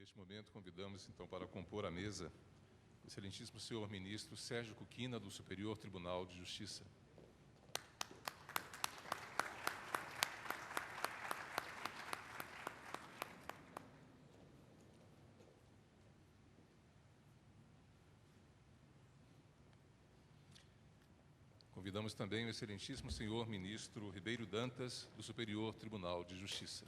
Neste momento, convidamos, então, para compor a mesa o excelentíssimo senhor ministro Sérgio Cuquina, do Superior Tribunal de Justiça. Convidamos também o excelentíssimo senhor ministro Ribeiro Dantas, do Superior Tribunal de Justiça.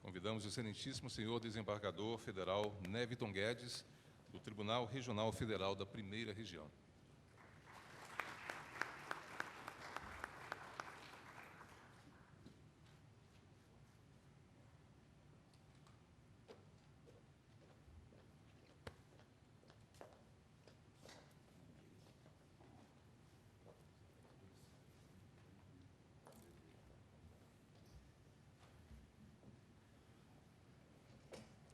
Convidamos o excelentíssimo senhor desembargador federal Neviton Guedes, do Tribunal Regional Federal da Primeira Região.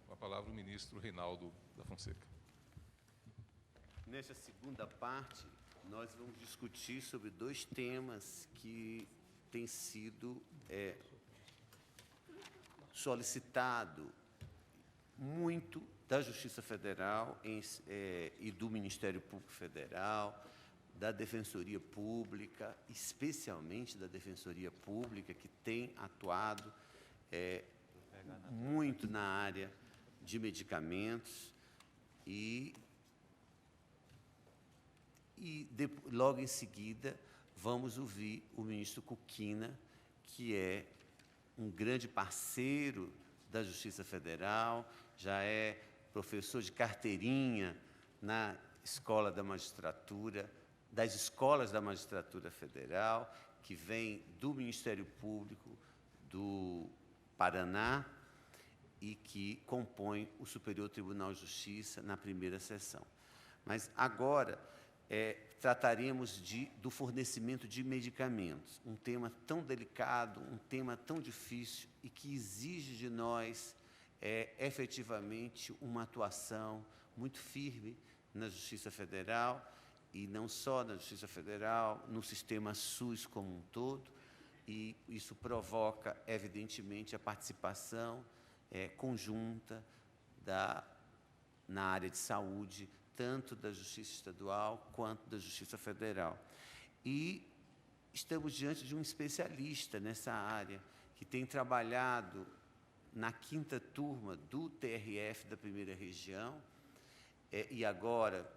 Com a palavra o ministro Reinaldo da Fonseca. Nesta segunda parte, nós vamos discutir sobre dois temas que têm sido solicitado muito da Justiça Federal e do Ministério Público Federal, da Defensoria Pública, especialmente da Defensoria Pública, que tem atuado muito na área de medicamentos logo em seguida vamos ouvir o ministro Cuquina, que é um grande parceiro da Justiça Federal, já é professor de carteirinha na Escola da Magistratura, das escolas da Magistratura Federal, que vem do Ministério Público do Paraná e que compõe o Superior Tribunal de Justiça na primeira sessão. Mas agora trataremos do fornecimento de medicamentos, um tema tão delicado, um tema tão difícil e que exige de nós efetivamente uma atuação muito firme na Justiça Federal, e não só na Justiça Federal, no sistema SUS como um todo, e isso provoca, evidentemente, a participação conjunta na área de saúde, tanto da Justiça Estadual quanto da Justiça Federal. E estamos diante de um especialista nessa área, que tem trabalhado na 5ª turma do TRF da Primeira Região, e agora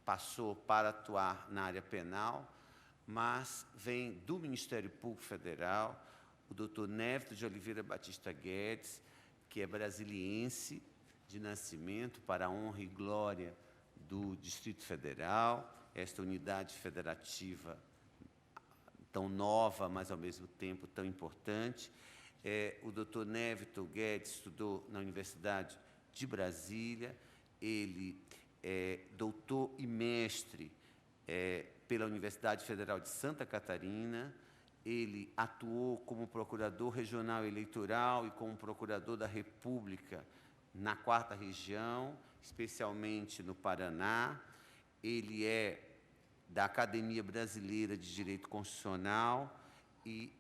passou para atuar na área penal, mas vem do Ministério Público Federal, o doutor Neviton de Oliveira Batista Guedes, que é brasiliense de nascimento, para a honra e glória do Distrito Federal, esta unidade federativa tão nova, mas, ao mesmo tempo, tão importante. O doutor Neviton Guedes estudou na Universidade de Brasília, ele é doutor e mestre pela Universidade Federal de Santa Catarina, ele atuou como procurador regional eleitoral e como procurador da República na 4ª Região, especialmente no Paraná. Ele é da Academia Brasileira de Direito Constitucional e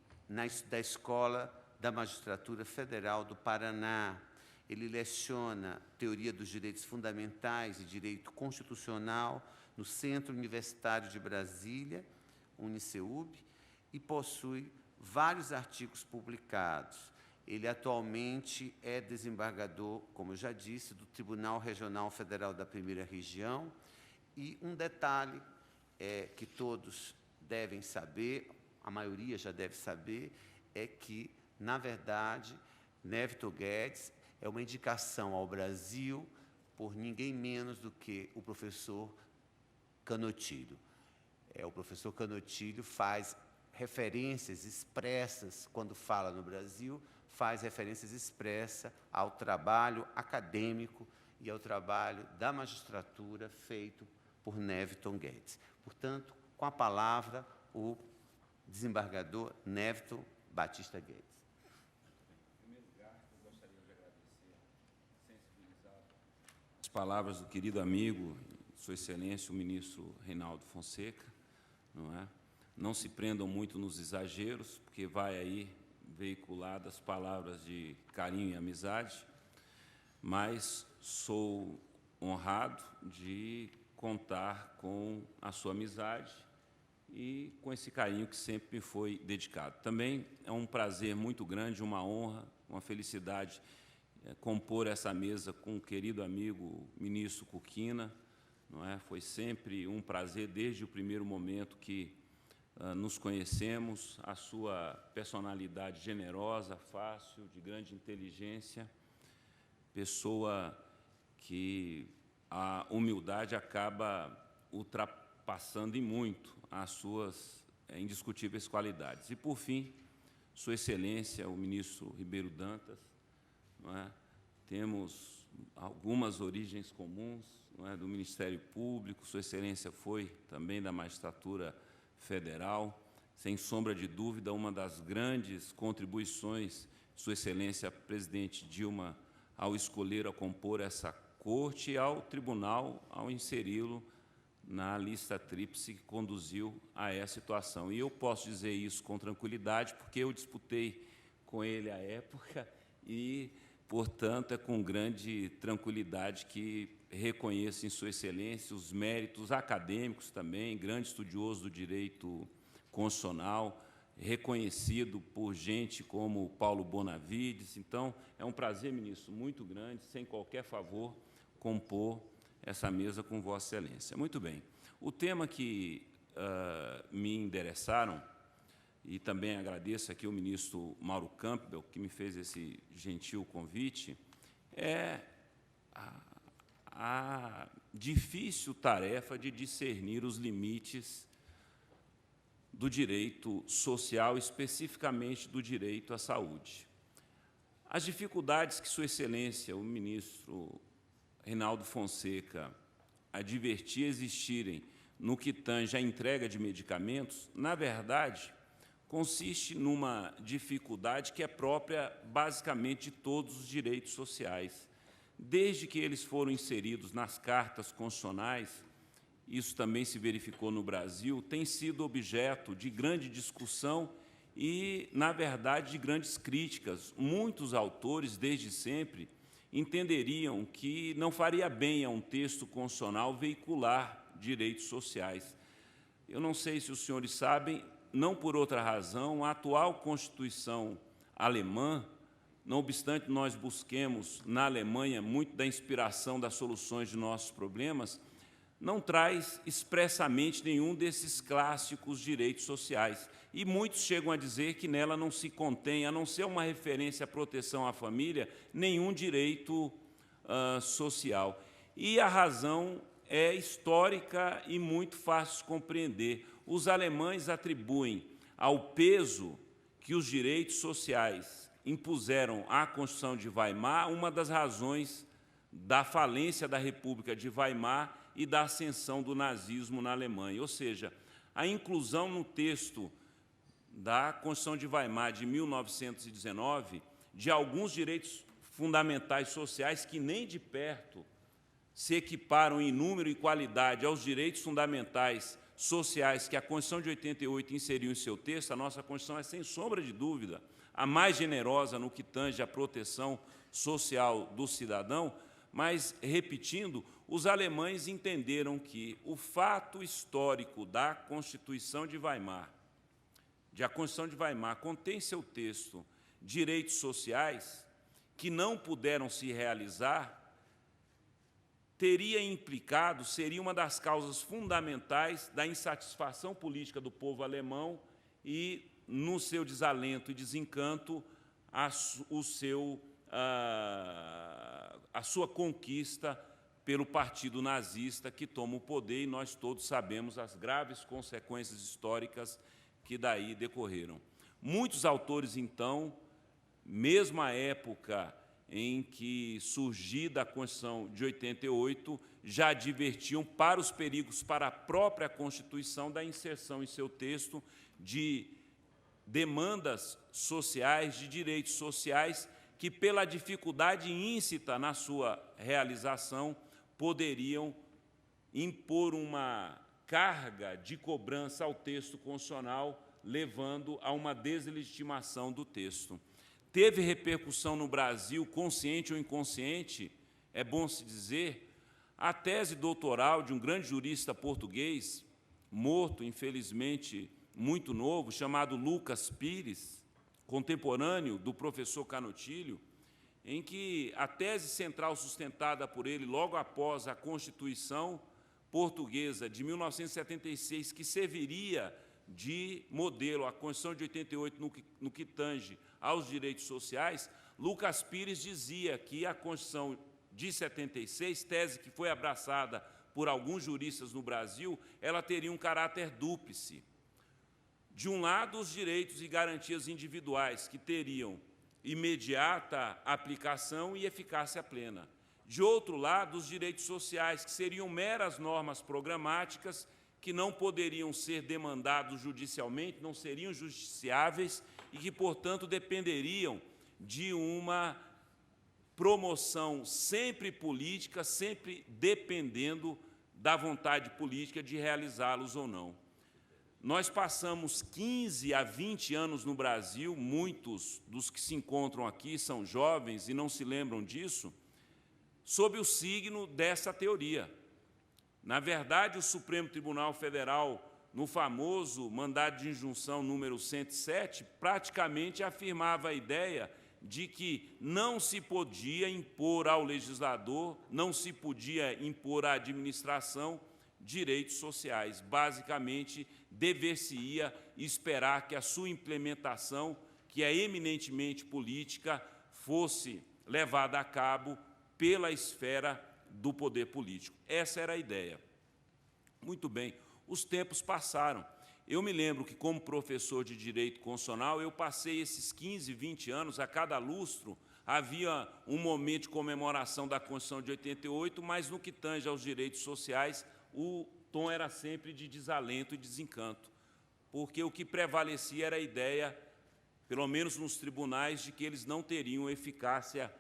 da Escola da Magistratura Federal do Paraná. Ele leciona Teoria dos Direitos Fundamentais e Direito Constitucional no Centro Universitário de Brasília, UniCeub, e possui vários artigos publicados. Ele atualmente é desembargador, como eu já disse, do Tribunal Regional Federal da Primeira Região. E um detalhe que todos devem saber, a maioria já deve saber, é que, na verdade, Neviton Guedes é uma indicação ao Brasil por ninguém menos do que o professor Canotilho. O professor Canotilho faz referências expressas, quando fala no Brasil, faz referências expressas ao trabalho acadêmico e ao trabalho da magistratura feito por Neviton Guedes. Portanto, com a palavra, o desembargador Neviton Batista Guedes. Em primeiro lugar, eu gostaria de agradecer, sensibilizado as palavras do querido amigo, Sua Excelência, o ministro Reinaldo Fonseca, não é? Não se prendam muito nos exageros, porque vai aí veiculadas palavras de carinho e amizade, mas sou honrado de contar com a sua amizade e com esse carinho que sempre me foi dedicado. Também é um prazer muito grande, uma honra, uma felicidade compor essa mesa com o querido amigo ministro Kukina, não é? Foi sempre um prazer desde o primeiro momento que nos conhecemos, a sua personalidade generosa, fácil, de grande inteligência, pessoa que a humildade acaba ultrapassando em muito as suas indiscutíveis qualidades. E, por fim, Sua Excelência, o ministro Ribeiro Dantas, não é? Temos algumas origens comuns, não é? Do Ministério Público, Sua Excelência foi também da magistratura federal, sem sombra de dúvida, uma das grandes contribuições de Sua Excelência, presidente Dilma, ao escolher a compor essa corte e ao tribunal, ao inseri-lo na lista tríplice que conduziu a essa situação. E eu posso dizer isso com tranquilidade, porque eu disputei com ele à época e, portanto, é com grande tranquilidade que reconheço em Sua Excelência os méritos acadêmicos também, grande estudioso do direito constitucional, reconhecido por gente como Paulo Bonavides. Então, é um prazer, ministro, muito grande, sem qualquer favor, compor essa mesa com Vossa Excelência. Muito bem. O tema que me endereçaram, e também agradeço aqui o ministro Mauro Campbell, que me fez esse gentil convite, é a difícil tarefa de discernir os limites do direito social, especificamente do direito à saúde. As dificuldades que Sua Excelência, o ministro Reinaldo Fonseca, advertia existirem no que tange à entrega de medicamentos, na verdade, consiste numa dificuldade que é própria, basicamente, de todos os direitos sociais. Desde que eles foram inseridos nas cartas constitucionais, isso também se verificou no Brasil, tem sido objeto de grande discussão e, na verdade, de grandes críticas. Muitos autores, desde sempre, entenderiam que não faria bem a um texto constitucional veicular direitos sociais. Eu não sei se os senhores sabem, não por outra razão, a atual Constituição alemã, não obstante nós busquemos na Alemanha muito da inspiração das soluções de nossos problemas, não traz expressamente nenhum desses clássicos direitos sociais. E muitos chegam a dizer que nela não se contém, a não ser uma referência à proteção à família, nenhum direito social. E a razão é histórica e muito fácil de compreender. Os alemães atribuem ao peso que os direitos sociais impuseram à Constituição de Weimar uma das razões da falência da República de Weimar e da ascensão do nazismo na Alemanha. Ou seja, a inclusão no texto da Constituição de Weimar de 1919 de alguns direitos fundamentais sociais que nem de perto se equiparam em número e qualidade aos direitos fundamentais sociais que a Constituição de 88 inseriu em seu texto. A nossa Constituição é, sem sombra de dúvida, a mais generosa no que tange à proteção social do cidadão, mas, repetindo, os alemães entenderam que o fato histórico da Constituição de Weimar, contém em seu texto direitos sociais que não puderam se realizar, teria implicado, seria uma das causas fundamentais da insatisfação política do povo alemão e, no seu desalento e desencanto, a sua conquista pelo partido nazista que toma o poder, e nós todos sabemos as graves consequências históricas que daí decorreram. Muitos autores, então, mesmo à época em que surgida a Constituição de 88, já advertiam para os perigos para a própria Constituição da inserção em seu texto de demandas sociais, de direitos sociais, que, pela dificuldade íncita na sua realização, poderiam impor uma carga de cobrança ao texto constitucional, levando a uma deslegitimação do texto. Teve repercussão no Brasil, consciente ou inconsciente, é bom se dizer, a tese doutoral de um grande jurista português, morto, infelizmente, muito novo, chamado Lucas Pires, contemporâneo do professor Canutilho, em que a tese central sustentada por ele logo após a Constituição Portuguesa de 1976, que serviria de modelo à Constituição de 88 no que tange aos direitos sociais, Lucas Pires dizia que a Constituição de 76, tese que foi abraçada por alguns juristas no Brasil, ela teria um caráter dúplice. De um lado, os direitos e garantias individuais, que teriam imediata aplicação e eficácia plena. De outro lado, os direitos sociais, que seriam meras normas programáticas que não poderiam ser demandados judicialmente, não seriam justiciáveis e que, portanto, dependeriam de uma promoção sempre política, sempre dependendo da vontade política de realizá-los ou não. Nós passamos 15 a 20 anos no Brasil, muitos dos que se encontram aqui são jovens e não se lembram disso, sob o signo dessa teoria. Na verdade, o Supremo Tribunal Federal, no famoso mandado de injunção número 107, praticamente afirmava a ideia de que não se podia impor ao legislador, não se podia impor à administração direitos sociais. Basicamente, dever-se-ia esperar que a sua implementação, que é eminentemente política, fosse levada a cabo pela esfera do poder político. Essa era a ideia. Muito bem, os tempos passaram. Eu me lembro que, como professor de Direito Constitucional, eu passei esses 15, 20 anos, a cada lustro, havia um momento de comemoração da Constituição de 88, mas, no que tange aos direitos sociais, o tom era sempre de desalento e desencanto, porque o que prevalecia era a ideia, pelo menos nos tribunais, de que eles não teriam eficácia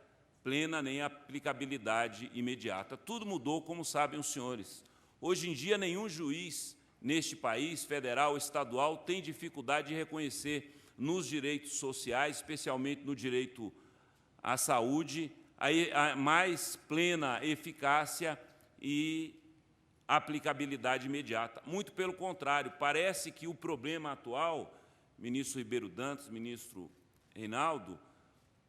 plena nem aplicabilidade imediata. Tudo mudou, como sabem os senhores. Hoje em dia, nenhum juiz neste país, federal, estadual, tem dificuldade de reconhecer nos direitos sociais, especialmente no direito à saúde, a mais plena eficácia e aplicabilidade imediata. Muito pelo contrário, parece que o problema atual, ministro Ribeiro Dantas, ministro Reinaldo,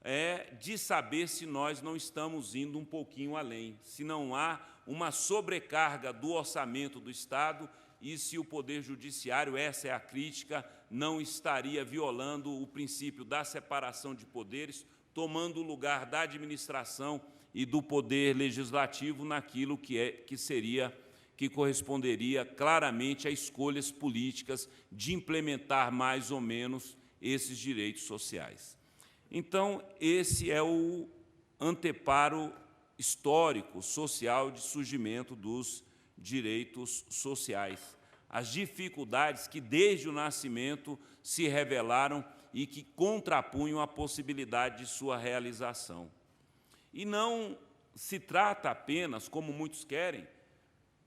é de saber se nós não estamos indo um pouquinho além, se não há uma sobrecarga do orçamento do Estado e se o Poder Judiciário, essa é a crítica, não estaria violando o princípio da separação de poderes, tomando o lugar da administração e do Poder Legislativo naquilo que corresponderia claramente a escolhas políticas de implementar mais ou menos esses direitos sociais. Então, esse é o anteparo histórico, social, de surgimento dos direitos sociais. As dificuldades que, desde o nascimento, se revelaram e que contrapunham a possibilidade de sua realização. E não se trata apenas, como muitos querem,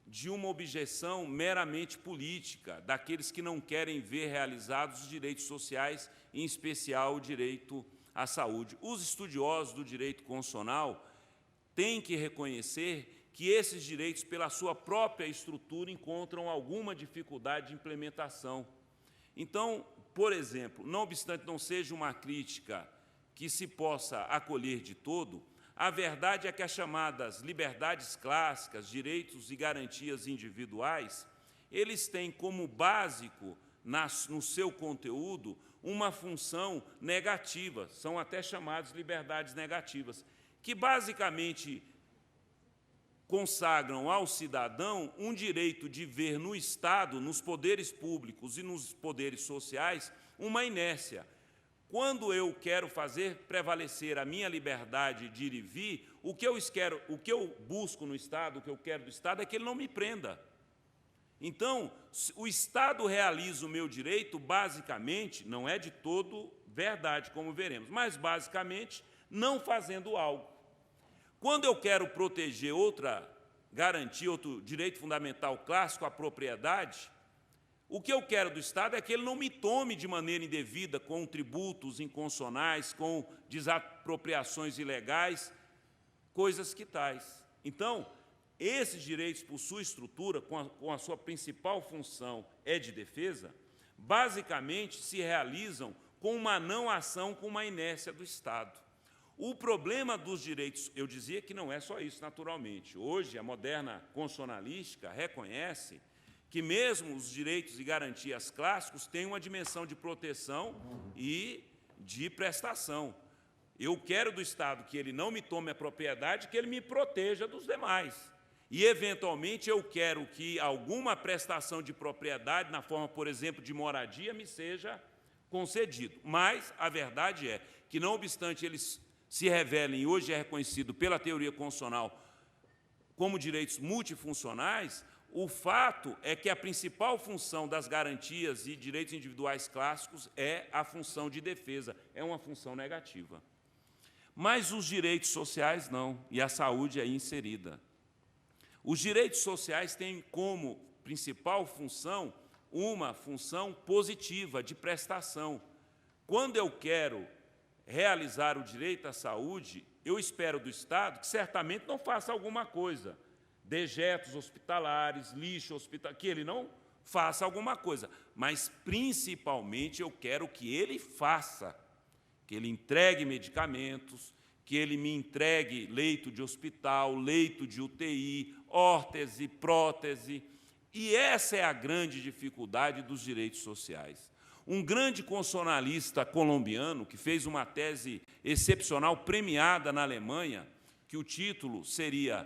de uma objeção meramente política, daqueles que não querem ver realizados os direitos sociais, em especial o direito à saúde. Os estudiosos do direito constitucional têm que reconhecer que esses direitos, pela sua própria estrutura, encontram alguma dificuldade de implementação. Então, por exemplo, não obstante não seja uma crítica que se possa acolher de todo, a verdade é que as chamadas liberdades clássicas, direitos e garantias individuais, eles têm como básico, no seu conteúdo, uma função negativa, são até chamadas liberdades negativas, que basicamente consagram ao cidadão um direito de ver no Estado, nos poderes públicos e nos poderes sociais, uma inércia. Quando eu quero fazer prevalecer a minha liberdade de ir e vir, o que eu busco no Estado, o que eu quero do Estado, é que ele não me prenda. Então, o Estado realiza o meu direito, basicamente, não é de todo verdade, como veremos, mas, basicamente, não fazendo algo. Quando eu quero proteger outra garantia, outro direito fundamental clássico, a propriedade, o que eu quero do Estado é que ele não me tome de maneira indevida, com tributos inconstitucionais, com desapropriações ilegais, coisas que tais. Então, esses direitos, por sua estrutura, com a sua principal função é de defesa, basicamente se realizam com uma não ação, com uma inércia do Estado. O problema dos direitos, eu dizia que não é só isso, naturalmente. Hoje, a moderna constitucionalística reconhece que mesmo os direitos e garantias clássicos têm uma dimensão de proteção e de prestação. Eu quero do Estado que ele não me tome a propriedade, que ele me proteja dos demais. E, eventualmente, eu quero que alguma prestação de propriedade, na forma, por exemplo, de moradia, me seja concedido. Mas a verdade é que, não obstante eles se revelem, e hoje é reconhecido pela teoria constitucional como direitos multifuncionais, o fato é que a principal função das garantias e direitos individuais clássicos é a função de defesa, é uma função negativa. Mas os direitos sociais não, e a saúde é aí inserida. Os direitos sociais têm como principal função uma função positiva, de prestação. Quando eu quero realizar o direito à saúde, eu espero do Estado que certamente não faça alguma coisa, dejetos hospitalares, lixo hospitalar, que ele não faça alguma coisa, mas principalmente eu quero que ele faça, que ele entregue medicamentos, que ele me entregue leito de hospital, leito de UTI, órtese, prótese. E essa é a grande dificuldade dos direitos sociais. Um grande constitucionalista colombiano, que fez uma tese excepcional, premiada na Alemanha, que o título seria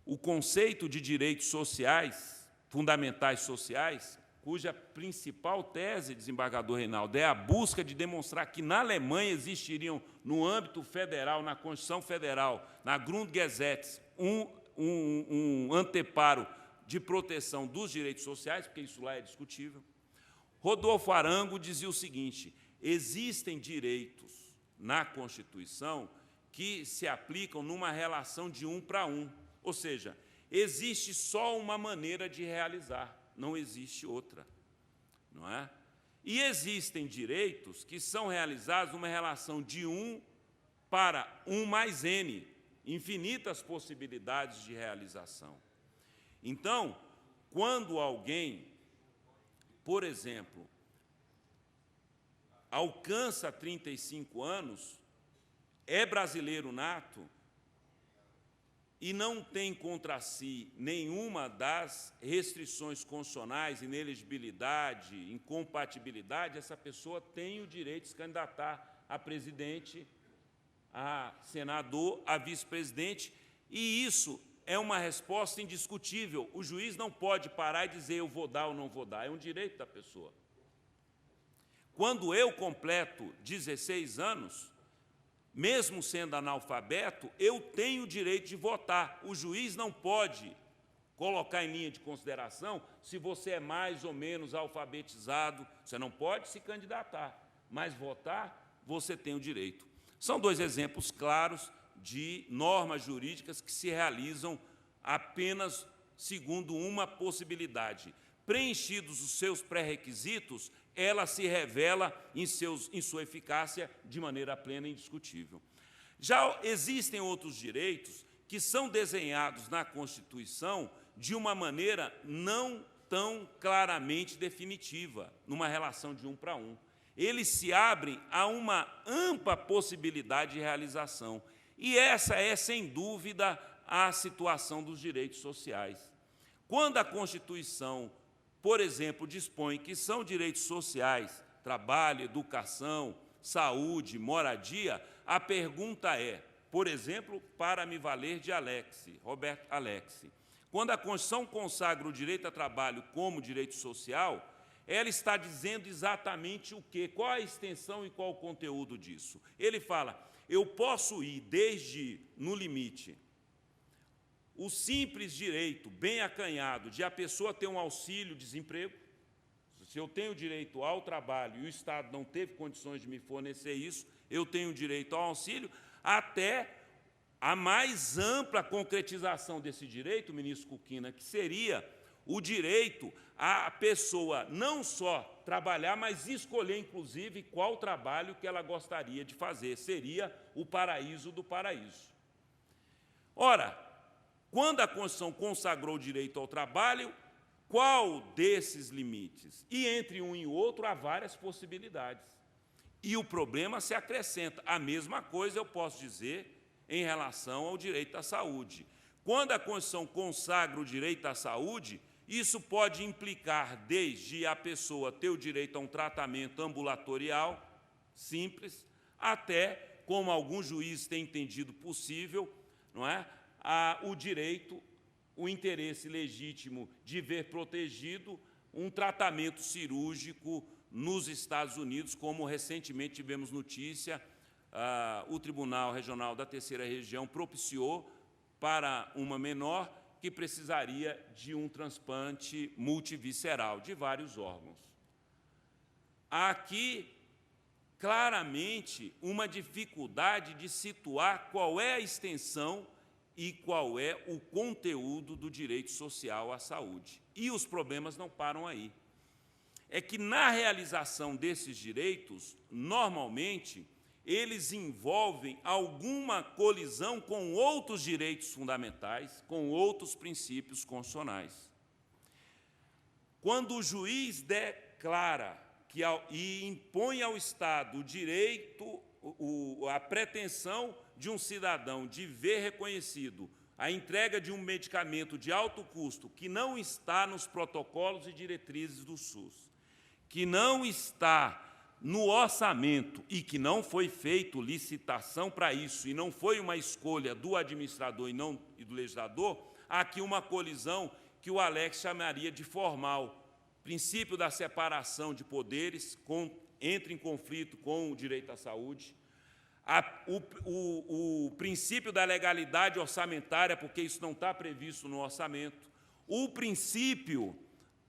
O Conceito de Direitos Sociais, Fundamentais Sociais, cuja principal tese, desembargador Reinaldo, é a busca de demonstrar que na Alemanha existiriam, no âmbito federal, na Constituição Federal, na Grundgesetz, um anteparo de proteção dos direitos sociais, porque isso lá é discutível. Rodolfo Arango dizia o seguinte: existem direitos na Constituição que se aplicam numa relação de um para um, ou seja, existe só uma maneira de realizar, não existe outra, não é? E existem direitos que são realizados numa relação de 1 para 1 mais N, infinitas possibilidades de realização. Então, quando alguém, por exemplo, alcança 35 anos, é brasileiro nato e não tem contra si nenhuma das restrições constitucionais, inelegibilidade, incompatibilidade, essa pessoa tem o direito de se candidatar a presidente, a senador, a vice-presidente, e isso é uma resposta indiscutível. O juiz não pode parar e dizer eu vou dar ou não vou dar, é um direito da pessoa. Quando eu completo 16 anos, mesmo sendo analfabeto, eu tenho o direito de votar. O juiz não pode colocar em linha de consideração se você é mais ou menos alfabetizado. Você não pode se candidatar, mas votar, você tem o direito. São dois exemplos claros de normas jurídicas que se realizam apenas segundo uma possibilidade. Preenchidos os seus pré-requisitos, ela se revela em sua eficácia de maneira plena e indiscutível. Já existem outros direitos que são desenhados na Constituição de uma maneira não tão claramente definitiva, numa relação de 1 para 1. Eles se abrem a uma ampla possibilidade de realização. E essa é, sem dúvida, a situação dos direitos sociais. Quando a Constituição, por exemplo, dispõe que são direitos sociais, trabalho, educação, saúde, moradia, a pergunta é, por exemplo, para me valer de Roberto Alexi, quando a Constituição consagra o direito a trabalho como direito social, ela está dizendo exatamente o quê? Qual a extensão e qual o conteúdo disso? Ele fala, eu posso ir desde, no limite, o simples direito, bem acanhado, de a pessoa ter um auxílio-desemprego. Se eu tenho direito ao trabalho e o Estado não teve condições de me fornecer isso, eu tenho direito ao auxílio, até a mais ampla concretização desse direito, ministro Kukina, que seria o direito à pessoa não só trabalhar, mas escolher, inclusive, qual trabalho que ela gostaria de fazer. Seria o paraíso do paraíso. Ora, quando a Constituição consagrou o direito ao trabalho, qual desses limites? E entre um e outro há várias possibilidades. E o problema se acrescenta. A mesma coisa eu posso dizer em relação ao direito à saúde. Quando a Constituição consagra o direito à saúde, isso pode implicar desde a pessoa ter o direito a um tratamento ambulatorial, simples, até, como alguns juízes têm entendido possível, não é? O direito, o interesse legítimo de ver protegido um tratamento cirúrgico nos Estados Unidos, como recentemente tivemos notícia, o Tribunal Regional da Terceira Região propiciou para uma menor que precisaria de um transplante multivisceral de vários órgãos. Há aqui, claramente, uma dificuldade de situar qual é a extensão e qual é o conteúdo do direito social à saúde. E os problemas não param aí. É que, na realização desses direitos, normalmente, eles envolvem alguma colisão com outros direitos fundamentais, com outros princípios constitucionais. Quando o juiz declara e impõe ao Estado o direito, a pretensão de um cidadão de ver reconhecido a entrega de um medicamento de alto custo que não está nos protocolos e diretrizes do SUS, que não está no orçamento e que não foi feita licitação para isso e não foi uma escolha do administrador e do legislador, há aqui uma colisão que o Alex chamaria de formal. Princípio da separação de poderes entra em conflito com o direito à saúde. O princípio da legalidade orçamentária, porque isso não está previsto no orçamento. O princípio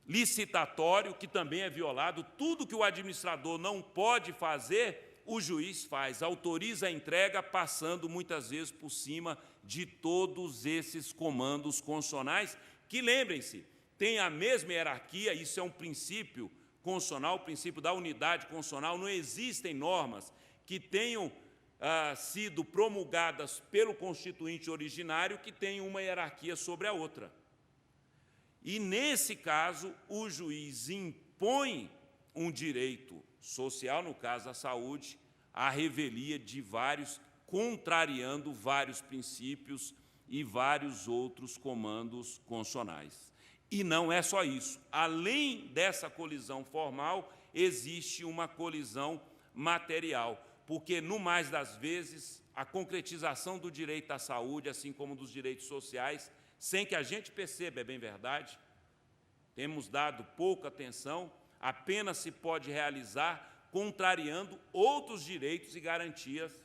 licitatório, que também é violado. Tudo que o administrador não pode fazer, o juiz faz, autoriza a entrega, passando muitas vezes por cima de todos esses comandos constitucionais, que, lembrem-se, têm a mesma hierarquia. Isso é um princípio constitucional, o princípio da unidade constitucional. Não existem normas que tenham sido promulgadas pelo Constituinte originário que tenham uma hierarquia sobre a outra. E, nesse caso, o juiz impõe um direito social, no caso a saúde, à revelia de vários, contrariando vários princípios e vários outros comandos constitucionais. E não é só isso. Além dessa colisão formal, existe uma colisão material, porque, no mais das vezes, a concretização do direito à saúde, assim como dos direitos sociais, sem que a gente perceba, é bem verdade, temos dado pouca atenção, apenas se pode realizar contrariando outros direitos e garantias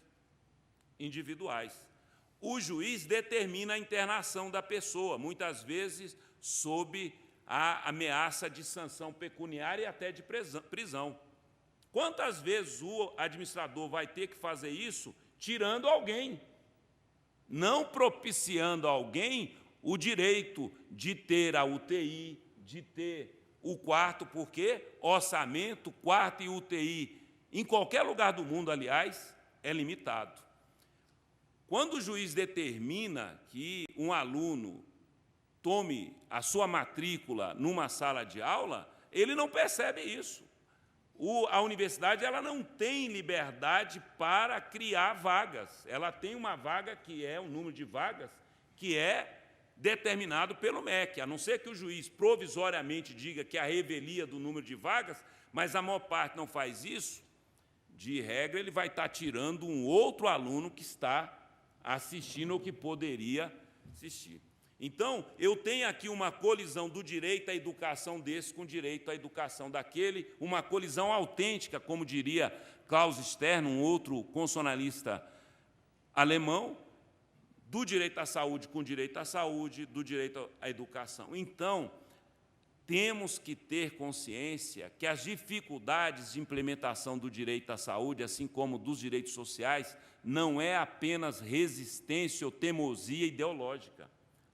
individuais. O juiz determina a internação da pessoa, muitas vezes sob a ameaça de sanção pecuniária e até de prisão. Quantas vezes o administrador vai ter que fazer isso tirando alguém, não propiciando a alguém o direito de ter a UTI, de ter o quarto, porque orçamento, quarto e UTI, em qualquer lugar do mundo, aliás, é limitado. Quando o juiz determina que um aluno tome a sua matrícula numa sala de aula, ele não percebe isso. A universidade ela não tem liberdade para criar vagas. Ela tem uma vaga que é um número de vagas que é determinado pelo MEC, a não ser que o juiz provisoriamente diga que a revelia do número de vagas, mas a maior parte não faz isso, de regra ele vai estar tirando um outro aluno que está assistindo ou que poderia assistir. Então, eu tenho aqui uma colisão do direito à educação desse com o direito à educação daquele, uma colisão autêntica, como diria Klaus Stern, um outro constitucionalista alemão, do direito à saúde com o direito à saúde, do direito à educação. Então, temos que ter consciência que as dificuldades de implementação do direito à saúde, assim como dos direitos sociais, não é apenas resistência ou teimosia ideológica.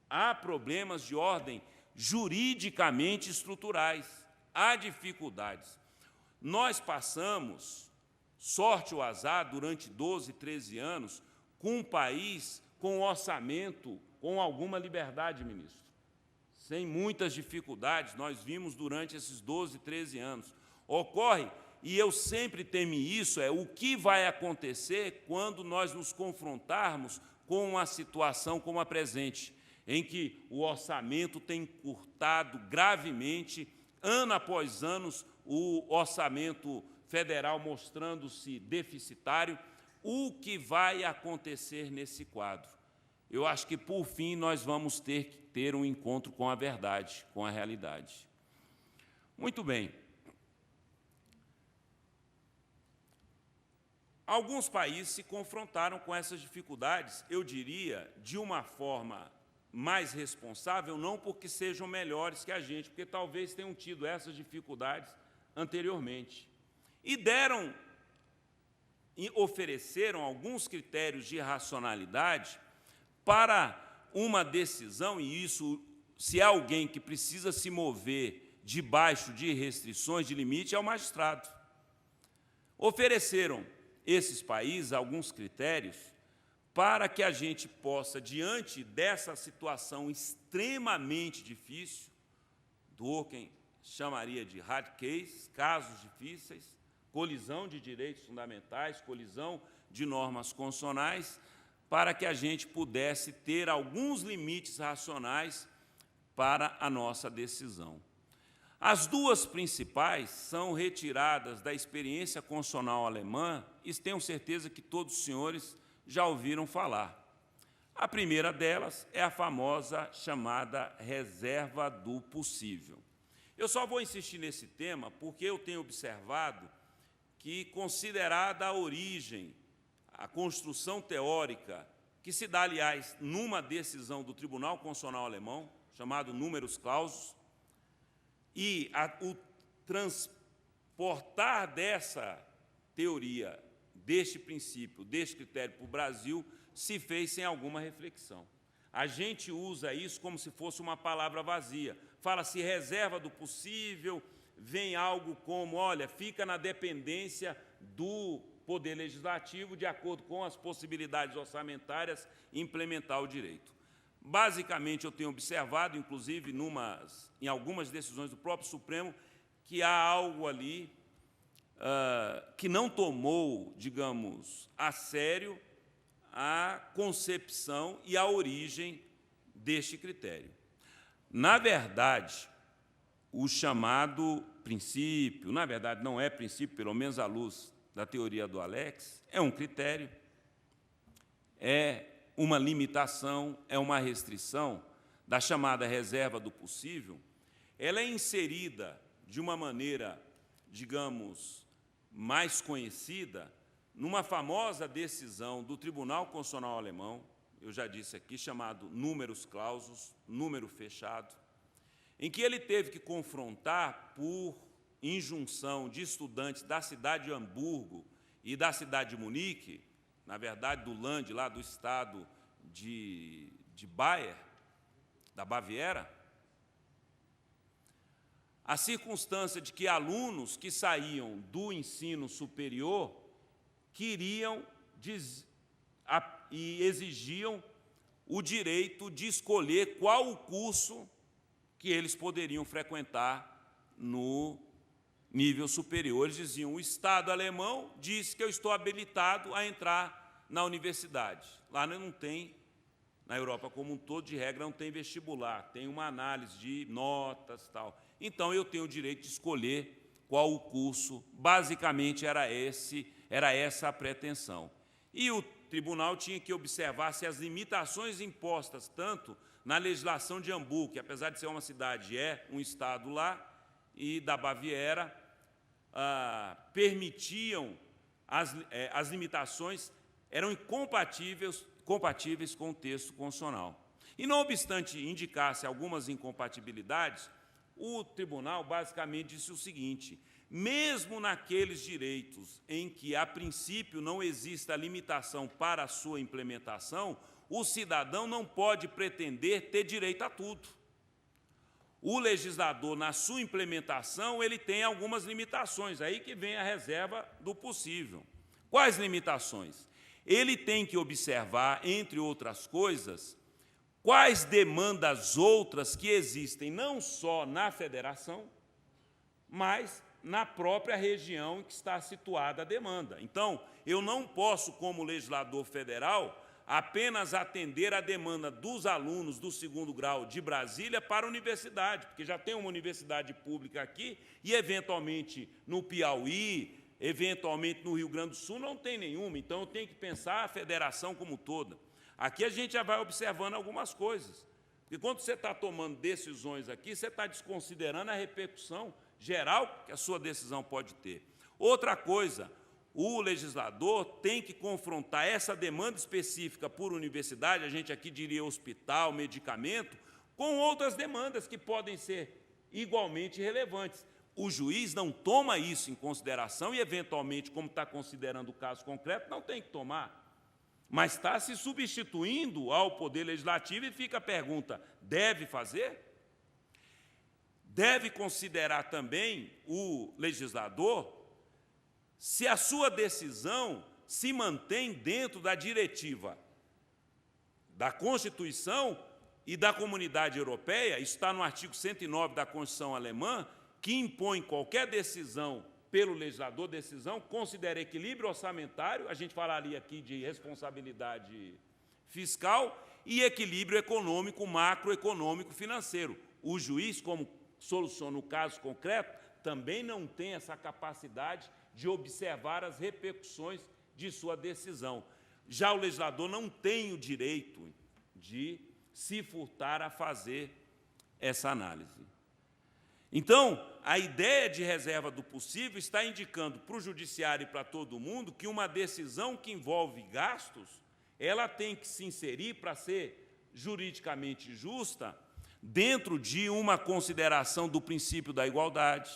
Há problemas de ordem juridicamente estruturais, há dificuldades. Nós passamos, sorte ou azar, durante 12, 13 anos, com um país com um orçamento com alguma liberdade, ministro. Sem muitas dificuldades, nós vimos durante esses 12, 13 anos. Ocorre, e eu sempre temi isso, o que vai acontecer quando nós nos confrontarmos com uma situação como a presente, em que o orçamento tem encurtado gravemente, ano após ano, o orçamento federal mostrando-se deficitário. O que vai acontecer nesse quadro? Eu acho que, por fim, nós vamos ter que ter um encontro com a verdade, com a realidade. Muito bem. Alguns países se confrontaram com essas dificuldades, eu diria, de uma forma mais responsável, não porque sejam melhores que a gente, porque talvez tenham tido essas dificuldades anteriormente. E ofereceram alguns critérios de racionalidade para uma decisão, e isso, se há alguém que precisa se mover debaixo de restrições, de limite, é o magistrado. Ofereceram esses países alguns critérios para que a gente possa, diante dessa situação extremamente difícil, Durkheim chamaria de hard case, casos difíceis, colisão de direitos fundamentais, colisão de normas constitucionais, para que a gente pudesse ter alguns limites racionais para a nossa decisão. As duas principais são retiradas da experiência constitucional alemã e tenho certeza que todos os senhores já ouviram falar. A primeira delas é a famosa chamada reserva do possível. Eu só vou insistir nesse tema porque eu tenho observado que, considerada a origem, a construção teórica, que se dá, aliás, numa decisão do Tribunal Constitucional Alemão, chamado Numerus Clausus, e o transportar dessa teoria, deste princípio, deste critério para o Brasil, se fez sem alguma reflexão. A gente usa isso como se fosse uma palavra vazia. Fala-se reserva do possível, vem algo como, olha, fica na dependência do Poder Legislativo, de acordo com as possibilidades orçamentárias, implementar o direito. Basicamente, eu tenho observado, inclusive em algumas decisões do próprio Supremo, que há algo ali que não tomou, digamos, a sério a concepção e a origem deste critério. Na verdade, o chamado princípio, na verdade, não é princípio, pelo menos à luz da teoria do Alex, é um critério, é uma limitação, é uma restrição da chamada reserva do possível. Ela é inserida de uma maneira, digamos, mais conhecida, numa famosa decisão do Tribunal Constitucional Alemão, eu já disse aqui, chamado Numerus Clausus, número fechado, em que ele teve que confrontar, por injunção de estudantes da cidade de Hamburgo e da cidade de Munique, na verdade, do Land, lá do estado de Bayer, da Baviera, a circunstância de que alunos que saíam do ensino superior queriam e exigiam o direito de escolher qual o curso que eles poderiam frequentar no nível superior. Eles diziam, o Estado alemão diz que eu estou habilitado a entrar na universidade. Lá não tem, na Europa como um todo, de regra, não tem vestibular, tem uma análise de notas e tal. Então, eu tenho o direito de escolher qual o curso. Basicamente, era essa a pretensão. E o tribunal tinha que observar se as limitações impostas tanto na legislação de Hamburgo, que, apesar de ser uma cidade, é um estado lá, e da Baviera, permitiam, as limitações eram incompatíveis com o texto constitucional. E, não obstante indicasse algumas incompatibilidades, o tribunal basicamente disse o seguinte: mesmo naqueles direitos em que, a princípio, não exista limitação para a sua implementação, o cidadão não pode pretender ter direito a tudo. O legislador, na sua implementação, ele tem algumas limitações, aí que vem a reserva do possível. Quais limitações? Ele tem que observar, entre outras coisas, quais demandas outras que existem, não só na federação, mas na própria região em que está situada a demanda. Então, eu não posso, como legislador federal, apenas atender a demanda dos alunos do 2º grau de Brasília para a universidade, porque já tem uma universidade pública aqui e, eventualmente, no Piauí, eventualmente no Rio Grande do Sul, não tem nenhuma. Então, eu tenho que pensar a federação como toda. Aqui a gente já vai observando algumas coisas. Porque quando você está tomando decisões aqui, você está desconsiderando a repercussão geral que a sua decisão pode ter. Outra coisa, o legislador tem que confrontar essa demanda específica por universidade, a gente aqui diria hospital, medicamento, com outras demandas que podem ser igualmente relevantes. O juiz não toma isso em consideração e, eventualmente, como está considerando o caso concreto, não tem que tomar. Mas está se substituindo ao Poder Legislativo e fica a pergunta: deve fazer? Deve considerar também o legislador se a sua decisão se mantém dentro da diretiva da Constituição e da Comunidade Europeia. Isso está no artigo 109 da Constituição alemã, que impõe qualquer decisão pelo legislador, decisão, considera equilíbrio orçamentário, a gente falaria aqui de responsabilidade fiscal, e equilíbrio econômico, macroeconômico, financeiro. O juiz, como soluciona o caso concreto, também não tem essa capacidade de observar as repercussões de sua decisão. Já o legislador não tem o direito de se furtar a fazer essa análise. Então, a ideia de reserva do possível está indicando para o judiciário e para todo mundo que uma decisão que envolve gastos, ela tem que se inserir, para ser juridicamente justa, dentro de uma consideração do princípio da igualdade,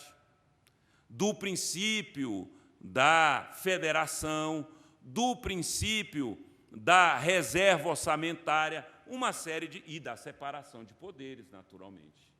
do princípio da federação, do princípio da reserva orçamentária, uma série de... e da separação de poderes, naturalmente.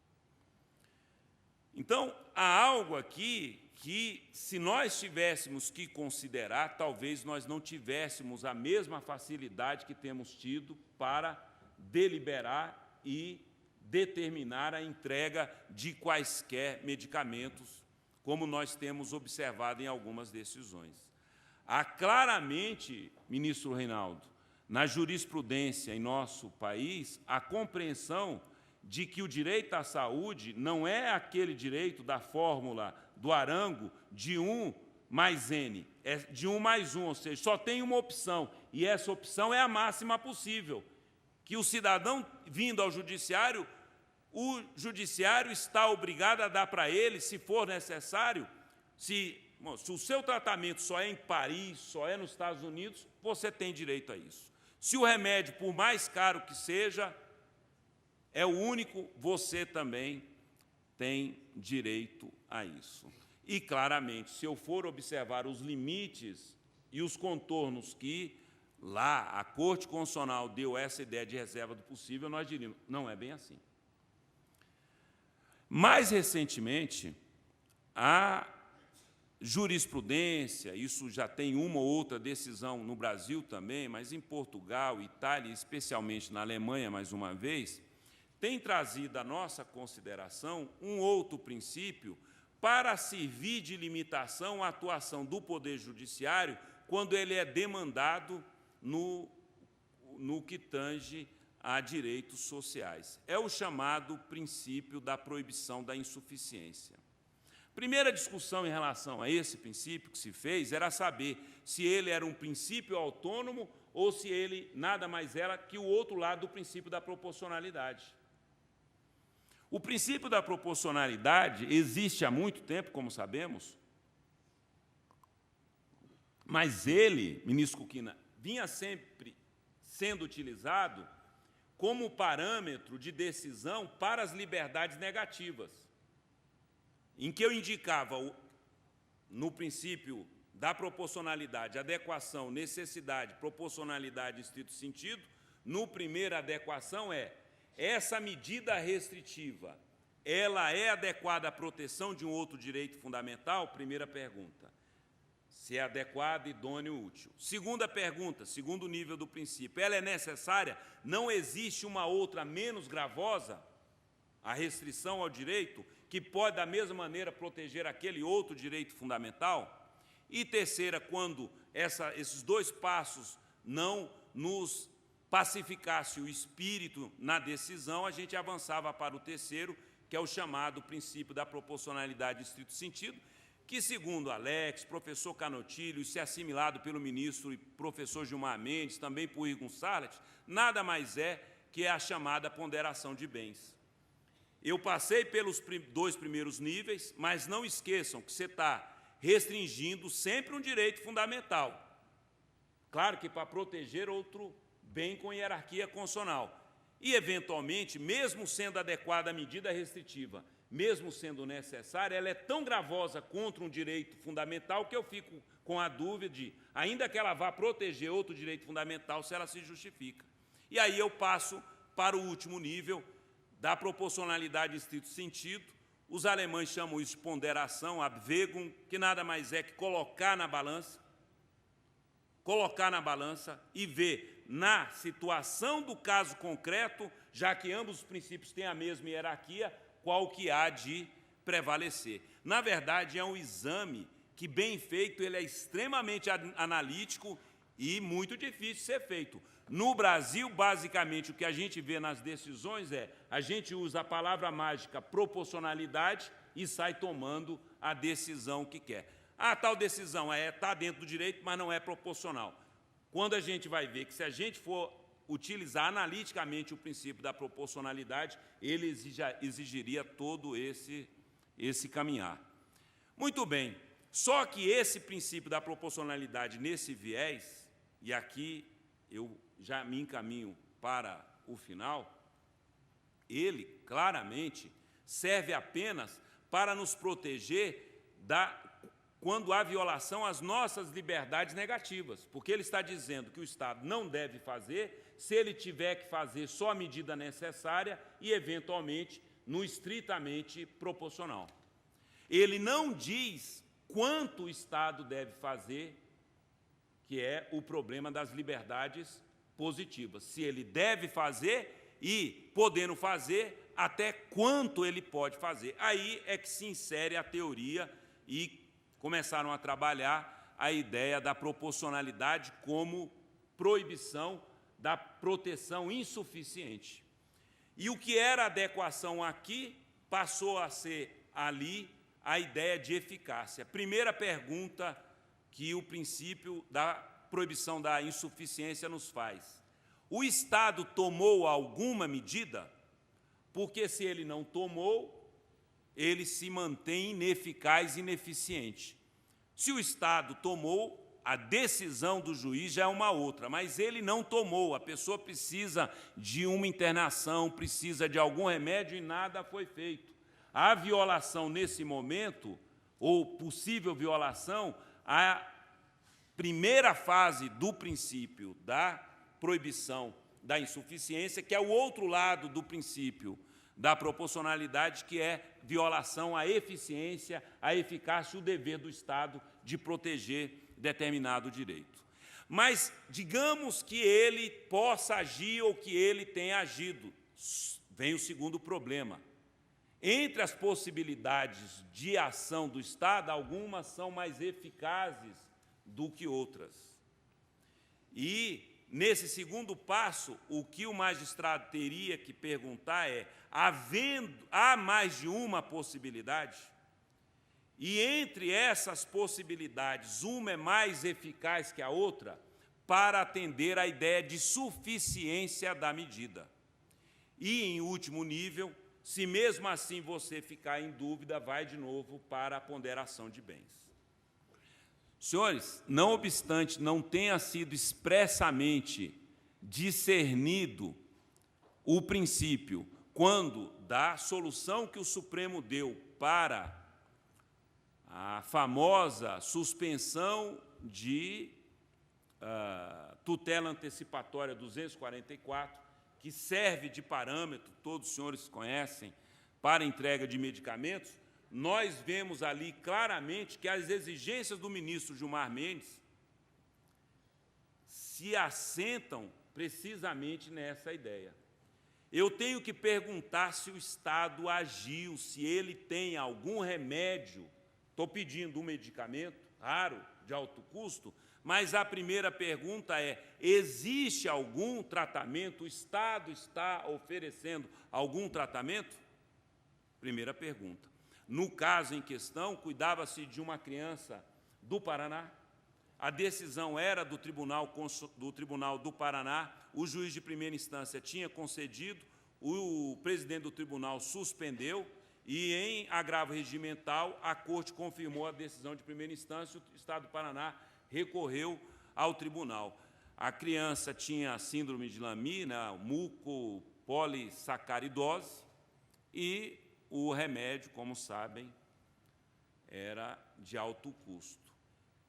Então, há algo aqui que, se nós tivéssemos que considerar, talvez nós não tivéssemos a mesma facilidade que temos tido para deliberar e determinar a entrega de quaisquer medicamentos, como nós temos observado em algumas decisões. Há claramente, ministro Reinaldo, na jurisprudência em nosso país, a compreensão de que o direito à saúde não é aquele direito da fórmula do Arango de 1 mais N, é de 1 mais 1, ou seja, só tem uma opção, e essa opção é a máxima possível, que o cidadão, vindo ao judiciário, o judiciário está obrigado a dar para ele, se for necessário, se o seu tratamento só é em Paris, só é nos Estados Unidos, você tem direito a isso. Se o remédio, por mais caro que seja, é o único, você também tem direito a isso. E, claramente, se eu for observar os limites e os contornos que lá a Corte Constitucional deu essa ideia de reserva do possível, nós diríamos, não é bem assim. Mais recentemente, a jurisprudência, isso já tem uma ou outra decisão no Brasil também, mas em Portugal, Itália, especialmente na Alemanha, mais uma vez, tem trazido à nossa consideração um outro princípio para servir de limitação à atuação do Poder Judiciário quando ele é demandado no que tange a direitos sociais. É o chamado princípio da proibição da insuficiência. Primeira discussão em relação a esse princípio que se fez era saber se ele era um princípio autônomo ou se ele nada mais era que o outro lado do princípio da proporcionalidade. O princípio da proporcionalidade existe há muito tempo, como sabemos, mas ele, ministro Kukina, vinha sempre sendo utilizado como parâmetro de decisão para as liberdades negativas. em que eu indicava, no princípio da proporcionalidade, adequação, necessidade, proporcionalidade, estrito sentido, no primeira adequação essa medida restritiva, ela é adequada à proteção de um outro direito fundamental? Primeira pergunta. Se é adequada, idôneo, útil. Segunda pergunta, segundo nível do princípio, ela é necessária? Não existe uma outra menos gravosa, a restrição ao direito, que pode, da mesma maneira, proteger aquele outro direito fundamental? E terceira, quando esses dois passos não nos pacificasse o espírito na decisão, a gente avançava para o terceiro, que é o chamado princípio da proporcionalidade estrito sentido, que, segundo Alex, professor Canotilho, se assimilado pelo ministro e professor Gilmar Mendes, também por Igor Salles, nada mais é que a chamada ponderação de bens. Eu passei pelos dois primeiros níveis, mas não esqueçam que você está restringindo sempre um direito fundamental. Claro que para proteger outro bem com hierarquia constitucional. E, eventualmente, mesmo sendo adequada a medida restritiva, mesmo sendo necessária, ela é tão gravosa contra um direito fundamental que eu fico com a dúvida de, ainda que ela vá proteger outro direito fundamental, se ela se justifica. E aí eu passo para o último nível da proporcionalidade em estrito sentido. Os alemães chamam isso de ponderação, Abwägung, que nada mais é que colocar na balança e ver na situação do caso concreto, já que ambos os princípios têm a mesma hierarquia, qual que há de prevalecer. Na verdade, é um exame que, bem feito, ele é extremamente analítico e muito difícil de ser feito. No Brasil, basicamente, o que a gente vê nas decisões a gente usa a palavra mágica proporcionalidade e sai tomando a decisão que quer. A tal decisão está dentro do direito, mas não é proporcional. Quando a gente vai ver que, se a gente for utilizar analiticamente o princípio da proporcionalidade, ele exigiria todo esse caminhar. Muito bem, só que esse princípio da proporcionalidade nesse viés, e aqui eu já me encaminho para o final, ele claramente serve apenas para nos proteger quando há violação às nossas liberdades negativas, porque ele está dizendo que o Estado não deve fazer, se ele tiver que fazer só a medida necessária e, eventualmente, no estritamente proporcional. Ele não diz quanto o Estado deve fazer, que é o problema das liberdades positivas. Se ele deve fazer e, podendo fazer, até quanto ele pode fazer. Aí é que se insere a teoria e começaram a trabalhar a ideia da proporcionalidade como proibição da proteção insuficiente. E o que era adequação aqui passou a ser ali a ideia de eficácia. Primeira pergunta que o princípio da proibição da insuficiência nos faz. O Estado tomou alguma medida? Porque, se ele não tomou, ele se mantém ineficaz e ineficiente. Se o Estado tomou, a decisão do juiz já é uma outra, mas ele não tomou, a pessoa precisa de uma internação, precisa de algum remédio e nada foi feito. A violação nesse momento, ou possível violação, a primeira fase do princípio da proibição da insuficiência, que é o outro lado do princípio da proporcionalidade, que é violação à eficiência, à eficácia e o dever do Estado de proteger determinado direito. Mas digamos que ele possa agir ou que ele tenha agido. Vem o segundo problema. Entre as possibilidades de ação do Estado, algumas são mais eficazes do que outras. E, nesse segundo passo, o que o magistrado teria que perguntar é: há mais de uma possibilidade? E entre essas possibilidades, uma é mais eficaz que a outra para atender à ideia de suficiência da medida. E, em último nível, se mesmo assim você ficar em dúvida, vai de novo para a ponderação de bens. Senhores, não obstante não tenha sido expressamente discernido o princípio quando da solução que o Supremo deu para a famosa suspensão de tutela antecipatória 244, que serve de parâmetro, todos os senhores conhecem, para entrega de medicamentos, nós vemos ali claramente que as exigências do ministro Gilmar Mendes se assentam precisamente nessa ideia. Eu tenho que perguntar se o Estado agiu, se ele tem algum remédio. Estou pedindo um medicamento raro, de alto custo, mas a primeira pergunta é: existe algum tratamento? O Estado está oferecendo algum tratamento? Primeira pergunta. No caso em questão, cuidava-se de uma criança do Paraná. A decisão era do Tribunal do Paraná, o juiz de primeira instância tinha concedido, o presidente do tribunal suspendeu e, em agravo regimental, a Corte confirmou a decisão de primeira instância, o Estado do Paraná recorreu ao tribunal. A criança tinha síndrome de Lamy, mucopolissacaridose, e o remédio, como sabem, era de alto custo.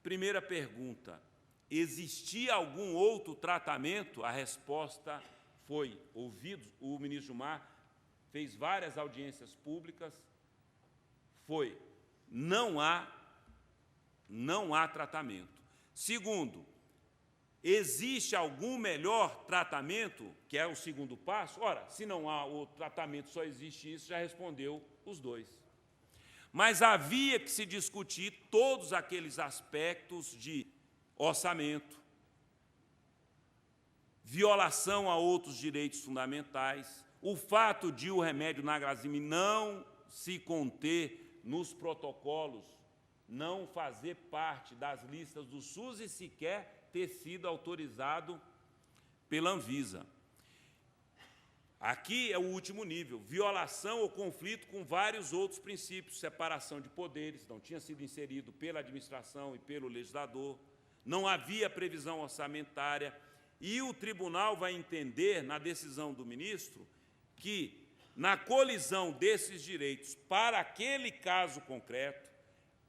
Primeira pergunta: existia algum outro tratamento? A resposta foi: ouvidos, o ministro Gilmar fez várias audiências públicas, foi: não há tratamento. Segundo, existe algum melhor tratamento, que é o segundo passo? Ora, se não há o tratamento, só existe isso, já respondeu os dois. Mas havia que se discutir todos aqueles aspectos de orçamento, violação a outros direitos fundamentais, o fato de o remédio Nagazime não se conter nos protocolos, não fazer parte das listas do SUS e sequer ter sido autorizado pela Anvisa. Aqui é o último nível, violação ou conflito com vários outros princípios, separação de poderes, não tinha sido inserido pela administração e pelo legislador, não havia previsão orçamentária, e o tribunal vai entender, na decisão do ministro, que, na colisão desses direitos para aquele caso concreto,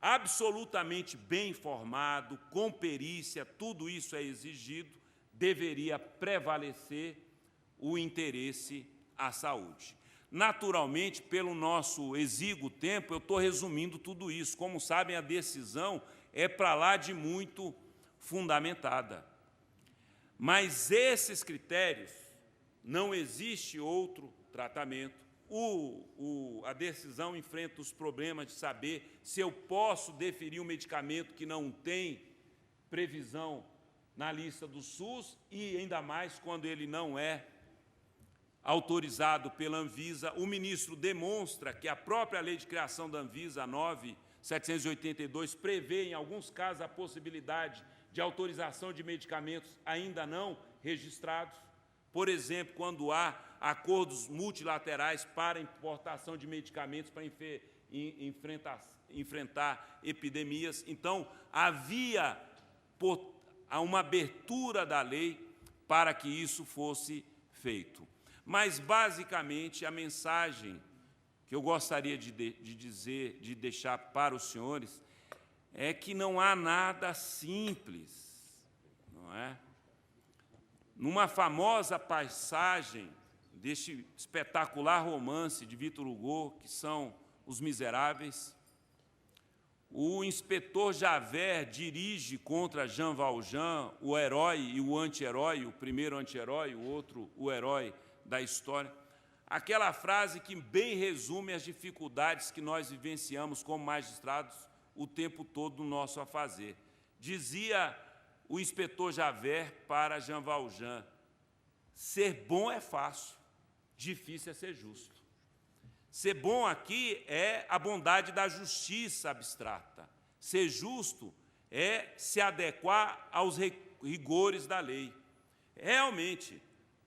absolutamente bem informado, com perícia, tudo isso é exigido, deveria prevalecer o interesse à saúde. Naturalmente, pelo nosso exíguo tempo, eu estou resumindo tudo isso. Como sabem, a decisão é para lá de muito fundamentada. Mas esses critérios, não existe outro tratamento. A decisão enfrenta os problemas de saber se eu posso deferir um medicamento que não tem previsão na lista do SUS e, ainda mais, quando ele não é autorizado pela Anvisa. O ministro demonstra que a própria lei de criação da Anvisa, 9.782, prevê, em alguns casos, a possibilidade de autorização de medicamentos ainda não registrados. Por exemplo, quando há acordos multilaterais para importação de medicamentos para enfrentar epidemias. Então, havia uma abertura da lei para que isso fosse feito. Mas, basicamente, a mensagem que eu gostaria de deixar para os senhores é que não há nada simples, não é? Numa famosa passagem deste espetacular romance de Victor Hugo, que são Os Miseráveis, o inspetor Javert dirige contra Jean Valjean, o herói e o anti-herói, o primeiro anti-herói, o outro o herói da história, aquela frase que bem resume as dificuldades que nós vivenciamos como magistrados o tempo todo no nosso afazer. Dizia o inspetor Javert para Jean Valjean: ser bom é fácil, difícil é ser justo. Ser bom aqui é a bondade da justiça abstrata. Ser justo é se adequar aos rigores da lei. Realmente,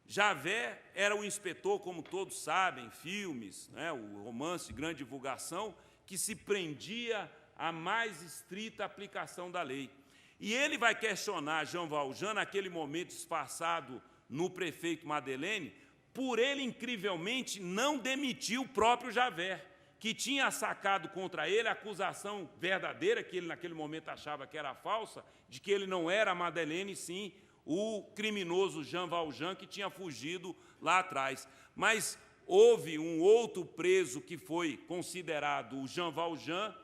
Javert era o inspetor, como todos sabem, filmes, o romance de grande divulgação, que se prendia à mais estrita aplicação da lei. E ele vai questionar Jean Valjean, naquele momento disfarçado no prefeito Madeleine, por ele, incrivelmente, não demitir o próprio Javert, que tinha sacado contra ele a acusação verdadeira, que ele naquele momento achava que era falsa, de que ele não era a Madeleine, sim o criminoso Jean Valjean, que tinha fugido lá atrás. Mas houve um outro preso que foi considerado o Jean Valjean,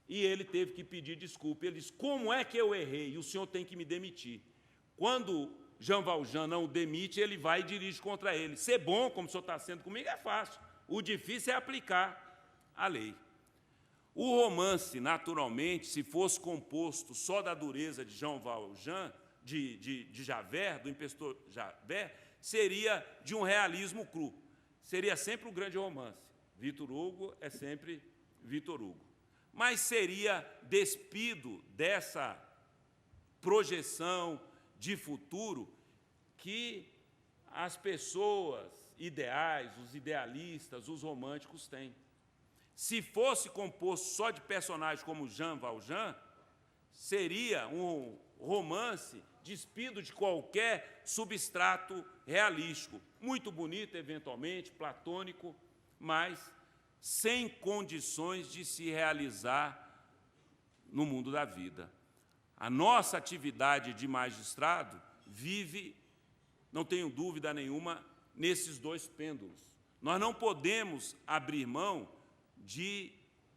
e ele teve que pedir desculpa. Ele disse: como é que eu errei? E o senhor tem que me demitir. Quando Jean Valjean não o demite, ele vai e dirige contra ele. Ser bom, como o senhor está sendo comigo, é fácil. O difícil é aplicar a lei. O romance, naturalmente, se fosse composto só da dureza de Jean Valjean, de Javert, do impostor Javert, seria de um realismo cru. Seria sempre um grande romance. Victor Hugo é sempre Victor Hugo. Mas seria despido dessa projeção de futuro que as pessoas ideais, os idealistas, os românticos têm. Se fosse composto só de personagens como Jean Valjean, seria um romance despido de qualquer substrato realístico, muito bonito, eventualmente, platônico, mas sem condições de se realizar no mundo da vida. A nossa atividade de magistrado vive, não tenho dúvida nenhuma, nesses dois pêndulos. Nós não podemos abrir mão de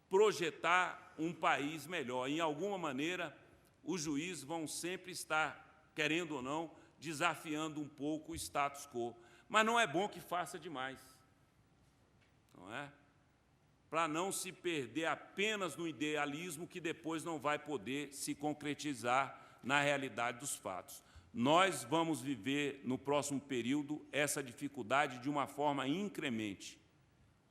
projetar um país melhor. Em alguma maneira, os juízes vão sempre estar, querendo ou não, desafiando um pouco o status quo. Mas não é bom que faça demais, não é? Para não se perder apenas no idealismo que depois não vai poder se concretizar na realidade dos fatos. Nós vamos viver, no próximo período, essa dificuldade de uma forma incremente.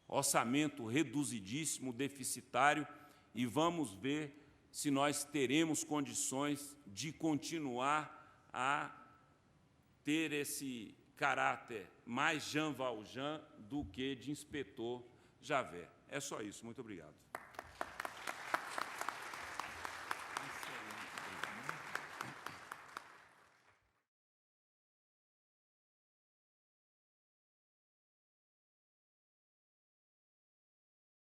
Orçamento reduzidíssimo, deficitário, e vamos ver se nós teremos condições de continuar a ter esse caráter mais Jean Valjean do que de inspetor Javert. É só isso. Muito obrigado.